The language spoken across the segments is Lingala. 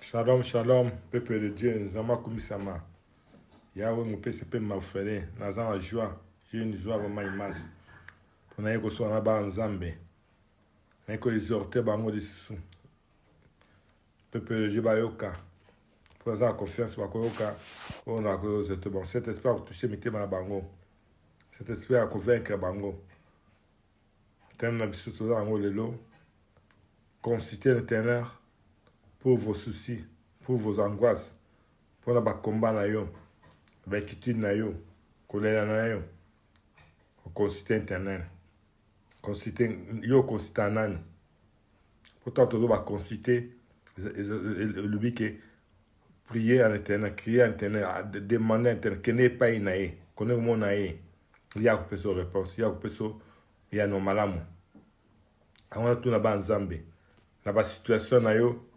Shalom, shalom, peuple de Dieu, Nzama Kumisama. Yahweh, mon père, c'est peu m'affairer. Nazan la joie. J'ai une joie vraiment immense. Pour n'aller que soit là-bas en Zambie. N'aller que exhorter bango de sous. Peuple de Dieu, bayoka. Pour la confiance, bayoka. On a que bon. Cet esprit a touché mes thèmes à bango. Cet esprit a convaincre bango. Thème n'a pas tout dans le lot. Consultez l'éternel pour vos soucis, pour vos angoisses, pour la combat na yo, l'inquiétude na yo, colère na yo, consulter internet, consulter yo consulter nan. Pourtant tout va consulter le but que prier en internet, crier en internet, demander en internet, que n'est pas inaé, connaît mon naé, il y a une personne réponse, il y a une personne, il y a nos malamu. On a tout là-bas en Zambie, là-bas situation na yo.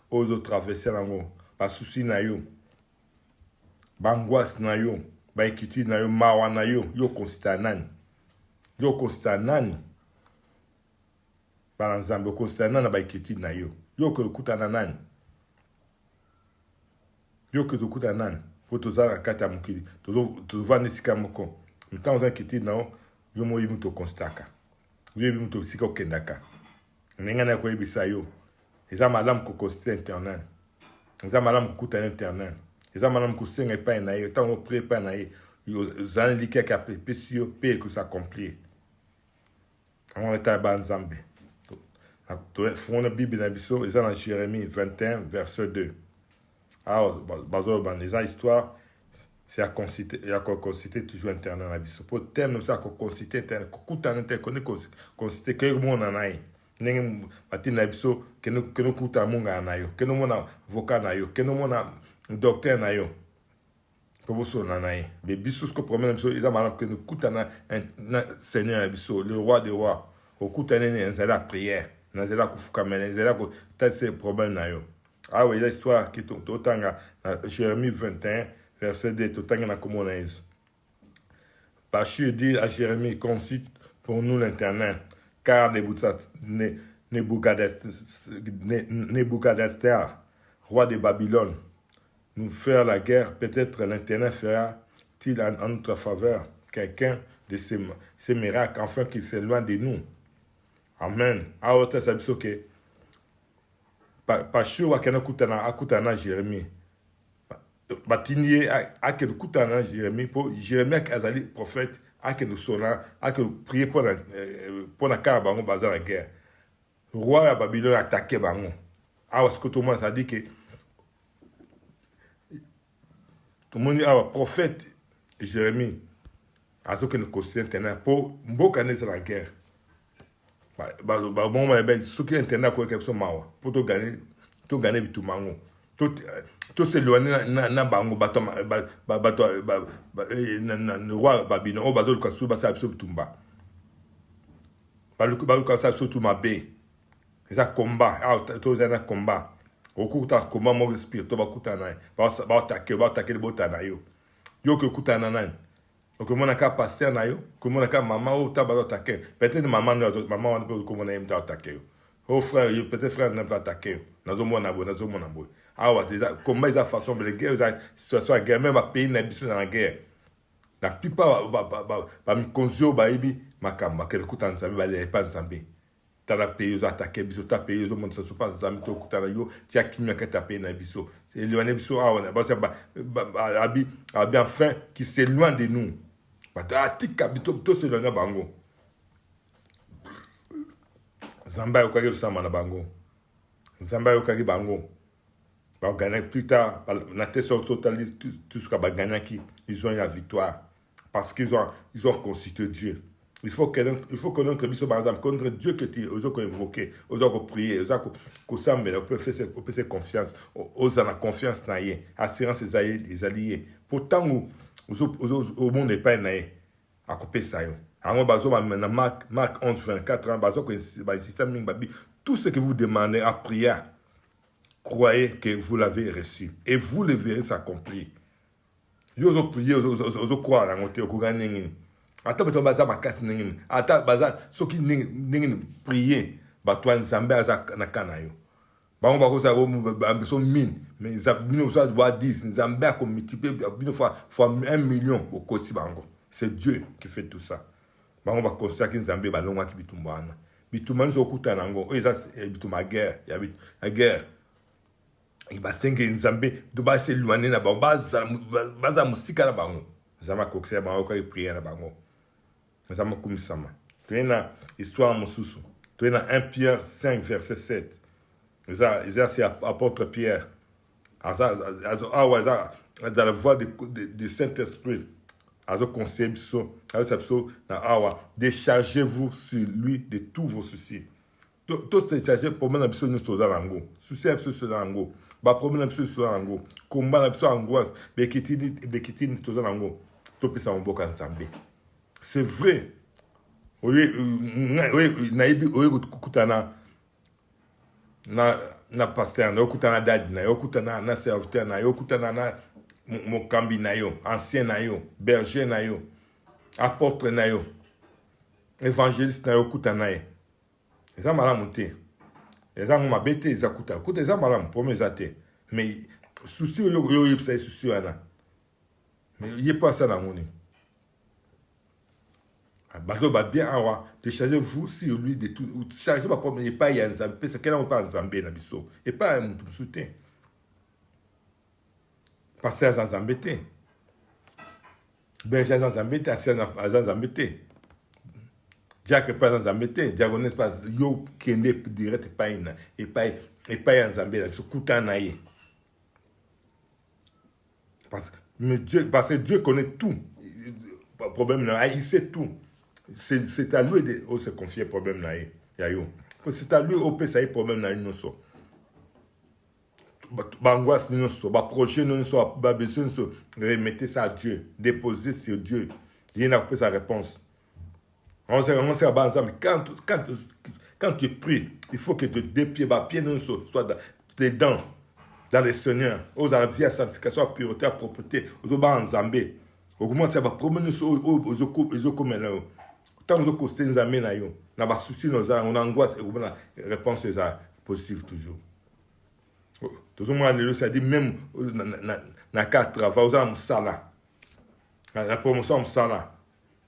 Aux autres traverser là-haut, pas souci na yo, bangoisse na yo, ba inquiétude na yo, mawa na yo, yo constat nan, par exemple, constat nan ba inquiétude na yo que le kuta nan, yo que le kuta nan, pour tous à kata mukili, tous va nisika moko, mais quand vous inquiétude na yo mo yimu to constaka, yo yimu to sika kendaka, n'engana ko yibisa yo. Les hommes madame qui consultent internet. Les hommes madame qui écoutent internet. Les hommes madame qui singent pas naïe. Tant qu'on prie pas naïe. Ils ont dit qu'il y a paix que ça accomplit. On est à Banzambe. Fond la Bible dans Bisso, ils ont dans Jérémie 21 verset 2. Alors, les histoires, c'est à consulter toujours internet dans Bisso. Pour thème ça qu'on consulter internet, qu'on écoute internet, qu'on consulter que le monde en aille. Nenge matina biso que nous kuta munga na yo que nous mona voka na yo que nous mona docteur na yo pour so na naï les biso ce que promet biso il a mal que nous kuta na Seigneur biso le roi des rois au kuta ne nzela prière nzela kufuka mena nzela ko tel c'est problème na yo. Ah oui l'histoire qui totanga Jérémie 21 verset 2 totanga na komona yesu Pachur dit à Jérémie consulte pour nous l'internet car Nebuchadnezzar, roi de Babylone, nous faire la guerre, peut-être l'Internet fera-t-il en notre faveur quelqu'un de ces miracles, afin qu'il s'éloigne de nous. Amen. A autre sabiso que Pachur akutana Jérémie. Batinier akutana Jérémie pour Jérémie azali prophète. Que nous sonna, que nous prions pour la car bango bazar la guerre. Le roi de Babylone a attaqué bango. Ah, ce que tout le monde a dit que tout le monde a prophète Jérémie a ce que nous considérons internet pour beaucoup la guerre. Bon, ce qui est internet pour quelque chose mawa pour tout gagner tout mango. Tout s'éloigner na bango bato le roi Babylone o bazol kasu basa absolu tumba balu kasu absolu tumba be ça combat tout ça combat au kuta combat mo spirit to bakuta na ba attaquer le botana yo que kuta na nan donc mon aka passer na yo que mon aka maman o ta ba attaquer peut-être maman on peut comme on aime attaquer au frère peut-être frère n'a pas attaquer nazo mona bo ah ouais déjà combat ils a façon de guerre situation de guerre même à pays na biso dans la guerre la plupart ba mi konzio ba ibi makamba que kuta nzambe ba les pas nzambe tala pays ils attaquer biso ta pays ils monde ça se passe nzambe to kuta na yo tia kimia ka ta pays na biso c'est éloigné biso ah on ba abi enfin qui s'éloigne de nous ba ta tika bito to s'éloigner bango Zamba yo kagi sama na bango. Zamba yo kagi bango. Ba gagner plus tard na tête sur tout ce qu'a gagné qui ils ont la victoire parce qu'ils ont consulté Dieu. Il faut que notre biso par exemple contre Dieu que tu os invoquer, os prier, os ko sambe on peut faire confiance, os la confiance na yé, assurance les alliés. Pourtant au monde n'est pas naé à couper ça yo. Alors, Marc 11, 24, système, tout ce que vous demandez en prière, croyez que vous l'avez reçu. Et vous le verrez s'accomplir. Vous avez prié, vous avez croire, vous avez gagné. Attends, vous avez baza attends, baza, ceux qui prié, bah toi, Nzambe, na kanayo. bango bakosa ambition mine mais bino ça doit 10 nzambe a multiplier bino fois 1 million okosi bango. C'est Dieu qui fait tout ça. Bango ba constat ki nzambe ba longwa ki bitumba wana. Bitumba nso okuta nango eza bituma guerre ya la guerre. Iba senge nzambe do ba se luane na bango baza musika na bango. Zama kokse bango ko prier na bango. Zama kumisama. Tuena histoire mosusu. Tuena 1 Pierre 5 verset 7. Ça c'est apôtre Pierre. Dans la voix du Saint-Esprit. Déchargez-vous sur lui de tous vos soucis. Tous déchargez pour moi l'ambition nous sommes en go. Souci absolu sur l'ango. Ba problème absolu sur l'ango. Combat l'ambition angoisse. Bekiti nous sommes en go. Tout peut s'en boka ensemble. C'est vrai. Oui, naibi kutana na pasteur na okutana dadi na okutana na serviteur na okutana na mokambi na yo ancien na yo berger na yo apôtre na yo évangéliste na yo okutana ye eza malamu te eza mabe te eza kuta eza malamu pour mes athées mais souci yo yebisa souci wana mais il pas ça na ngoni bato ba bien awa déchargez-vous sur lui de tout chargez pas comme pas y a nzambe parce que là on pas nzambe na biso et pas mutu soutien parce que nzambe te berger nzambe te ancien nzambe te diacre pas nzambe te diaconesse pas yo kende direct pas ina et pas nzambe na biso kutana ye parce que Dieu connaît tout problème là il sait tout. C'est à lui de se confier problème là yo. C'est à lui au peut ça problème là non so. Ba angoisse non so, ba projet non so, ba besoin so, remettez ça à Dieu, déposez sur Dieu. Dieu n'a pas sa réponse. On sait quand tu pries, il faut que tes pieds ba pieds non so soit dedans dans le Seigneur. Aux la vie à sanctification, à pureté, à propreté, aux ba nzambe. Au comment ça va promener so aux comme là. Tant que vous avez des amis, on a souci, on a angoisse, et la réponse est positive toujours. Toujours, moi, ça dit même dans le travail, vous avez un salaire. La promotion, un salaire.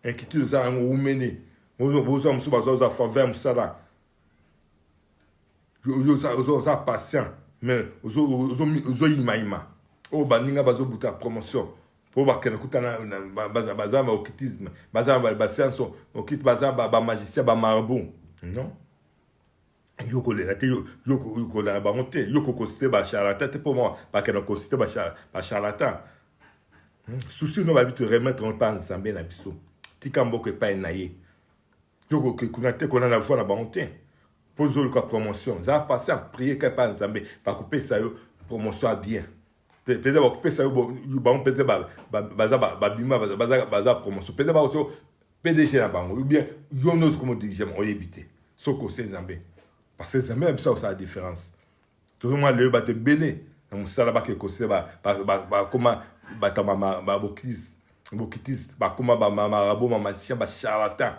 Inquiétude, vous avez un oumeni. Vous avez un faveur, un salaire. Vous avez patient. Mais vous avez une maïma. Vous avez une promotion. Pour bakena kutana bazama occultisme bazama ba science occulte bazama ba magicien ba marabout non yoko le late yoko la ba monter yoko considérer ba charlatan pour moi bakena considérer ba charlatan souci no ba vite remettre en pas ensemble na biso tikambo que pas naie yoko que kunate kona na foi na ba monter poser le promotion ça passer à prier que pas ensemble ba couper ça yo promotion bien. Peut-être que ça peut-être baza promotion peut-être PDG na bango ou bien yo nous comme dirigeant on éviter soko c'est nzambe parce que nzambe ça ça la différence tout le monde le ba te belé na musala ba ke considérer ba comment ba ta mama ba bokitis ba comment ba marabo magicien ba charlatan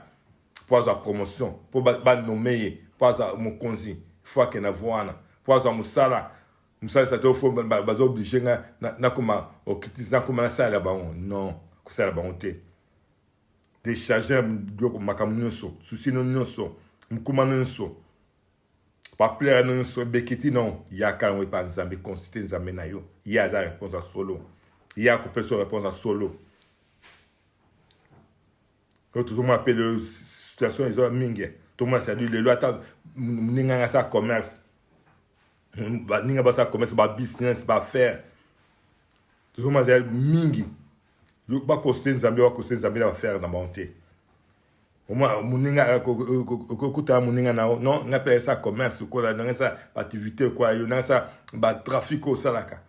pour la promotion pour ba nommer pour la mokonzi faut que na voana pour la musala Moussa ça te faut bazo obligé na kuma okitiza na kuma na sala bango non ko sala bango te décharger do makamunso souci non nyonso mukuma nyonso pa plaire nyonso bekiti non ya kan we pa nzambe consulter nzambe na yo ya za réponse à solo ya ko peut réponse à solo quand tout le monde appelle situation ils ont mingi tout le monde ça dit le loi ta ninga sa commerce ninga ba sa commerce ba business ba faire tout le monde ça mingi yo ba ko nzambe wa ko nzambe na faire na monter au moins muninga ko kuta muninga na non on appelle ça commerce quoi là dans ça activité quoi yo na ça ba trafic au salaka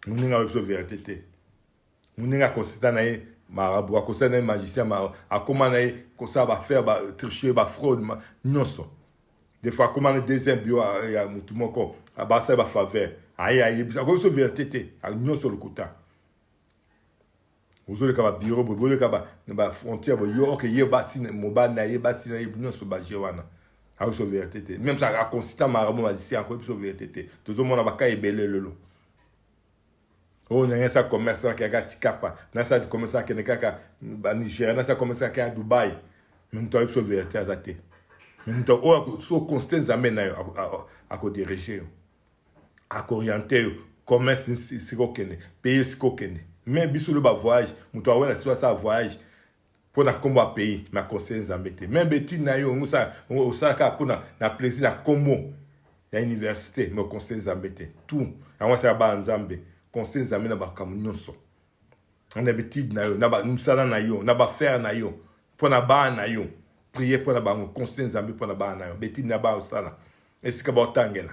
muninga wa vérité te muninga ko sitana e marabout ko sitana magicien ma akoma na e ko ça va faire ba tricher ba fraude non so des fois comment le deuxième bio ya mutu moko ba ça ba faveur aïe ko so vérité te non so le kuta vous avez un bureau, vous avez une frontière, vous avez un bâtiment, vous avez un bâtiment, a so vérité même ça a consistant marabout magicien ko so vérité to zo mona baka ebele lolo o na ça commerce na ka tikapa na ça commerce ka ne kaka ba Nigeria na ça commerce ka Dubai même to so vérité azate même to o so constant zamé na yo a ko diriger a ko orienter commerce si ko kene pays si ko kene même biso le ba voyage muto awela so ça voyage pour na combo pays na conseil zambete même betu na yo ngusa o saka pour na plaisir na combo ya université me conseil zambete tout avant ça ba nzambe conseil zambé na ba kamunyoso on habitude na yo na ba musala na yo na ba faire na yo pour na ba na yo prier pour na ba conseil zambé pour na ba na yo betu na ba osala est-ce que ba tangela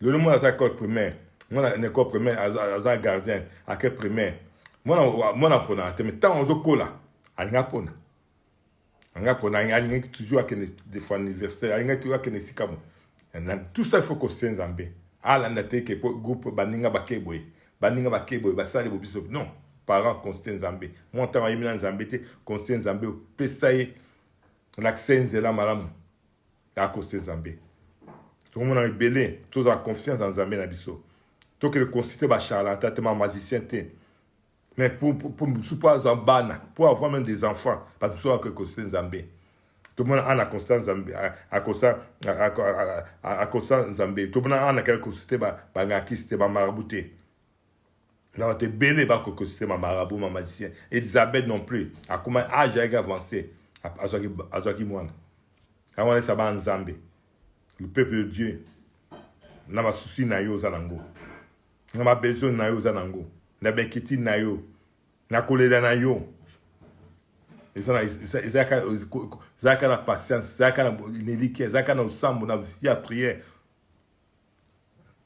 le monde à école primaire moi na école primaire à gardien à quel primaire moi pour na te mais tant on zo kola anga pona anga toujours que des fois université anga toujours que sikamo tout ça il faut qu'on se nzambe ala ndate que groupe baninga bakeboy basali bobiso non parents constant nzambe montant ayimina nzambe te constant nzambe pesaye l'accès nzela malamu la constant nzambe tout le monde a rebellé tous en confiance en nzambe na biso to que le considérer ba charlatan te magicien te. Mais pour pas en bana, pour avoir même des enfants, parce que que Constant Zambé. Tout le monde a Constant Zambé, à Constant Zambé. Tout le monde a quelque chose, c'est ma marabouté. Non, t'es belé, c'est ma marabout, ma magicien. Elisabeth non plus. À comment âge a avancé, à Zaki Moine. À moi, ça va en Zambé. Le peuple de Dieu. N'a pas souci na yo zanango. N'a pas besoin na yo zanango. Na benkiti na yo na koleda na yo zaka na patience zaka na nelike zaka na usambo na ya prière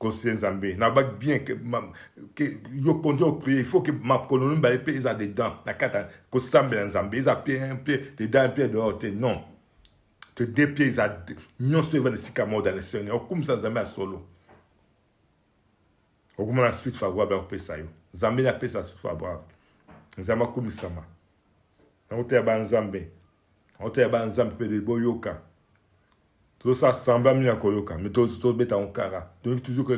conscience nzambe na ba bien que yo conduire prier il faut que ma colonie ba épée ils a dedans na kata ko sambe nzambe ils a pied un pied dedans un pied dehors non que deux pieds ils a non se va sikamo dans le Seigneur comme ça nzambe a solo au comment la suite favorable au pesayo Zambé la paix ça favorable. Nzamba kumisama. Na ote ba Nzambe. Ote ba Nzambe pe de boyoka. Tout ça samba mi na koyoka, mais tout beta on kara. Donc toujours que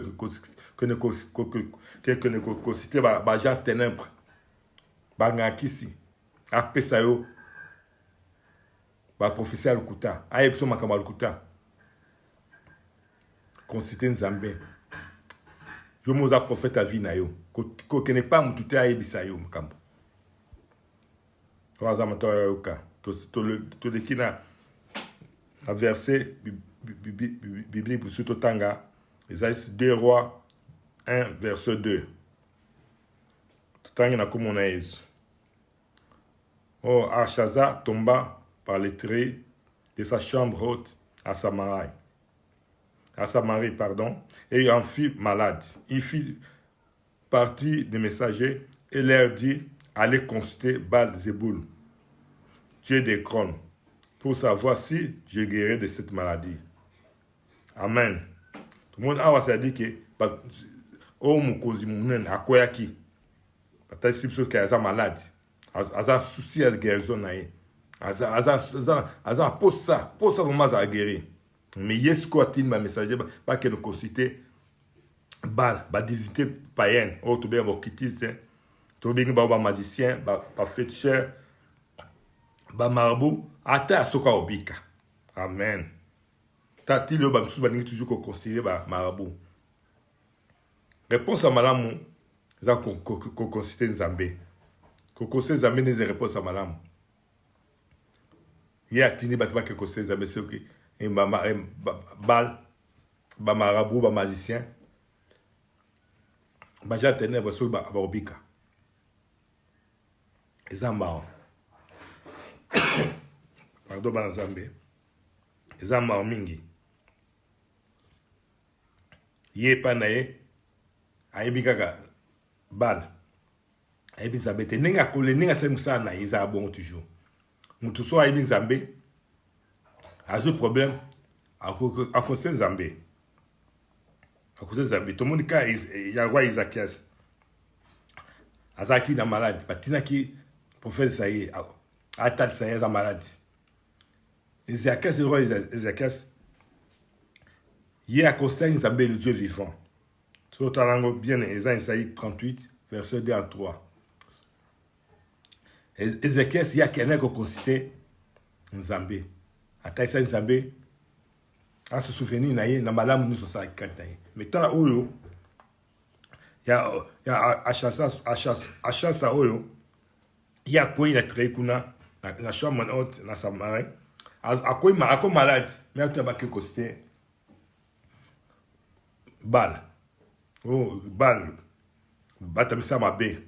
ne citer ba gens ténèbres. Ba ngakisi. A pesayo. Ba professeur Lukuta. A epso makama Lukuta. Conciter Nzambe. Je me suis prophète à vie na yo. Ko kene pas mututé a ebisa yo mkambo. Kwa zamato yoka. To le kina a verset biblique sur Totanga. Isaïe 2 rois 1 verset 2. Totanga na comme on a Yesu. Oh, Achaza tomba par les traits de sa chambre haute à Samarie. Et il en fit malade. Il fit partie des messagers et leur dit, allez consulter Baal-Zéboul, Dieu des crônes, pour savoir si je guéris de cette maladie. Amen. Tout le monde a dit que, oh mon cousin, mon akoyaki, peut-être si vous êtes malade, un souci à guérison, à pour ça vraiment à guérir. Mais yes quoi il m'a messager pas que nous conciter bal ba divinité païenne ou tout bien bon kitis tout bien ba magicien ba féticheur ba marabout ata soka obika amen tati le ba msu ba toujours ko conseiller ba marabout réponse à malamu za ko conciter Nzambe ko conseiller Nzambe les réponses à malamu ya tini ba que conseiller Nzambe c'est OK et bal ba marabout ba magicien ba ja ténèbres sur ba obika ezamba pardon ba Nzambe ezamba mingi ye pa na ye ayebika ka bal ayebi Nzambe te ninga kole ninga se musa na iza bon toujours mutu so ayebi Nzambe a ce problème à cause de Nzambe. À cause de Nzambe. Tout le monde il y a roi Isakias. Azaki na malade. Patina qui prophète ça y est. Atat ça y est malade. Ézéchias, le roi Ézéchias, il a constaté Nzambe, le Dieu vivant. Sur ta langue bien, Isaïe 38, verset 2 à 3. Ézéchias, il y a quelqu'un qui a constaté Nzambe. Ata ça Nzambe, à se souvenir, il y a malamu nous sommes mais tant où il y a achasa oyo il y a quoi il a très kuna na chambre haute na samarin à quoi malade mais tu as pas que costé balle oh balle batamisa mabe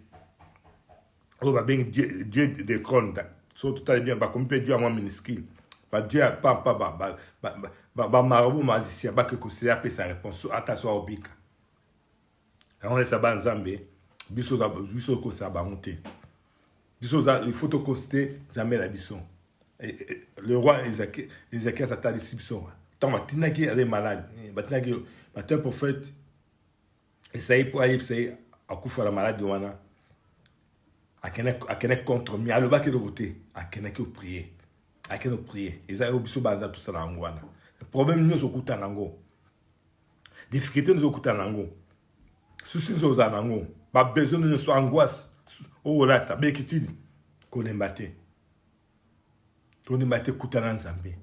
oh ba ben dieu de crone so tout à bien ba comme peut dieu à moi minuscule ba dieu pas marabout magicien ba que costé après sa réponse attention au bika on est ça banzambe biso ko sa ba monter biso il faut te coster zamé la bison le roi Ézéchias a tali sibson tant matina qui est malade matina qui matin prophète essaye pour aller essayer à kufa la maladie wana a kene contre mi aloba ke de voter a kene que prier a kene prier eza biso banza tout ça na ngwana problème nous okuta nango difficulté nous okuta nango soucis aux anango ba besoin de soit angoisse au rata be kitidi ko lembate to ni mate kutana Nzambe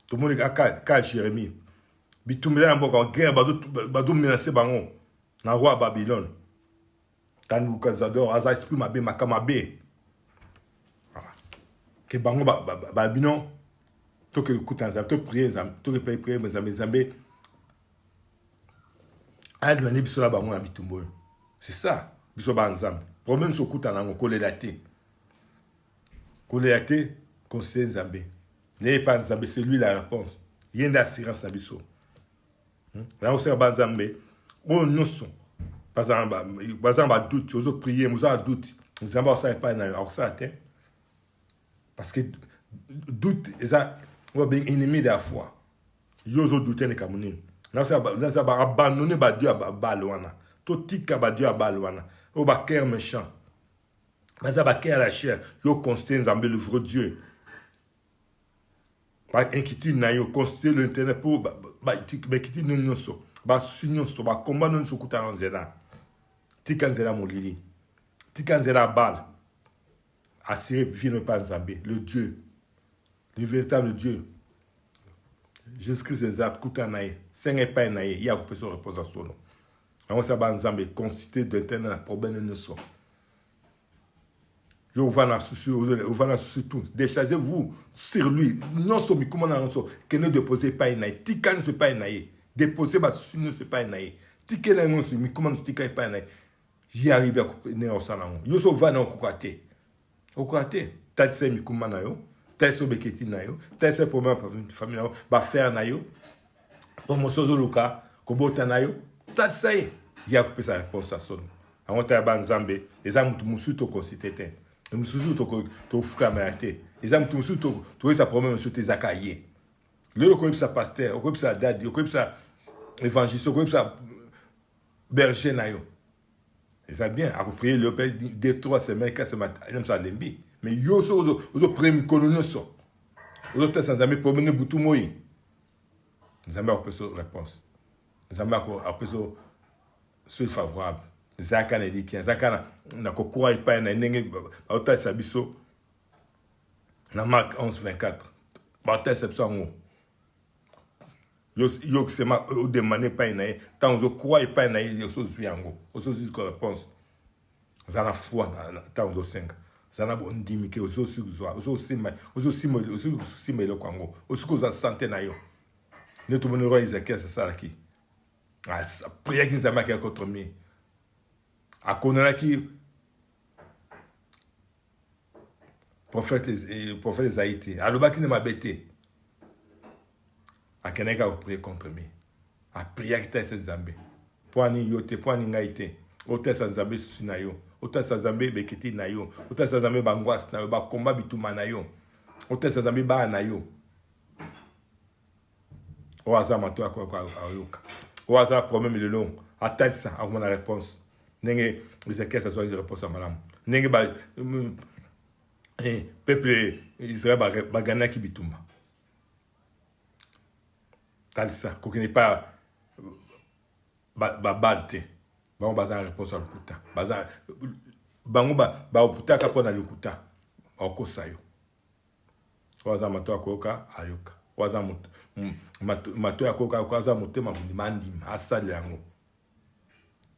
to moni ka Jérémie bitumela na mboka guerre badu menacer bango na roi Babylone tanu kazador aza esprit mabe makama be ke bango Babylone to ke kutana Nzambe to prier Nzambe to ke prier Nzambe adouane biso la bango na bitumbo c'est ça biso ba Nzambe problème so kutana ngo kolelate conseil Nzambe n'est pas Nzambe c'est lui la réponse yenda assurance na biso là on sait ba Nzambe on noso par exemple doute ozo prier nous a doute Nzambe on sait pas na ça atteint parce que doute ça on bien ennemi de la foi yozo douter ne kamunini là ça ba abandonner ba Dieu ba loana to tika ba Dieu ba loana o ba cœur méchant mais ba cœur la chair yo conseil Nzambe le vrai Dieu ba inquiétude na yo conseil l'internet pour ba inquiétude non so ba sunyo so ba combat non so kuta nzela tika nzela molili tika nzela bal assuré vient pas Nzambe le Dieu le véritable Dieu Jésus-Christ exact kuta nae senga pa nae ya ko peso repose à son nom on sa ba Nzambe constitué d'internet problème ne so yo va sur tout déchargez-vous sur lui non so mi comment non so que ne déposez pas nae tika ne se pas nae déposer ba sur ne se pas nae tika na non so mi comment tika pas nae j'y arrive à ne au salon yo so va na okate tat se mi comment na yo tel so beketi na yo tel se problème famille na ba faire na yo promotion zo luka ko bota na yo tat sai ya ko pesa réponse à son on ta ba Nzambe les amis tout musu to considérer musu to fuka maate les amis tout musu to esa problème sur tes akaye le ko pesa pasteur ko pesa dadi ko pesa évangéliste ko pesa berger na yo et ça bien à prier le père 2-3 semaines 4 semaines même ça lembi mais yo so ozo premier colonel so ozo tesa Nzambe problème butu moyi Nzambe a pesa réponse Nzambe a pesa soit favorable zaka na diki zaka na kokura ipa na ndenge auta sabiso na Marc 11:24 bata exception ngo yo sema o demander pa na tant zo croire ipa na yo so zuyango o so zu réponse zana foi na tant zo 5 zana bo ndimi ke o so zwa o so sima le kwango o so za santé na yo ne to monero Ézéchias c'est ça qui prière qui s'amène à contre moi à connaître qui prophète Isaïe à l'oba qui ne m'a bêté à keneka prier contre moi à prière qui t'est Nzambe pour ani yote pour ani ngaite ote Nzambe susina yo ote Nzambe beketi na yo ote Nzambe bangwas na yo ba combat bituma na yo ote Nzambe ba na yo o azama to akwa ayoka o azama problème le long attends ça à mon réponse nenge Ézéchias ça soit une réponse à madame nenge ba peuple Israël bagana ki bitumba. Talisa, kokene pas balte. Bango baza réponse à lukuta. Baza bango ba oputa ka pona lukuta. Okosa yo. Waza mato akoka ayoka. Waza mato akoka waza motema mandima asali yango.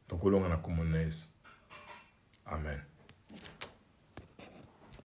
Donc olonga na komona Yesu. Amen.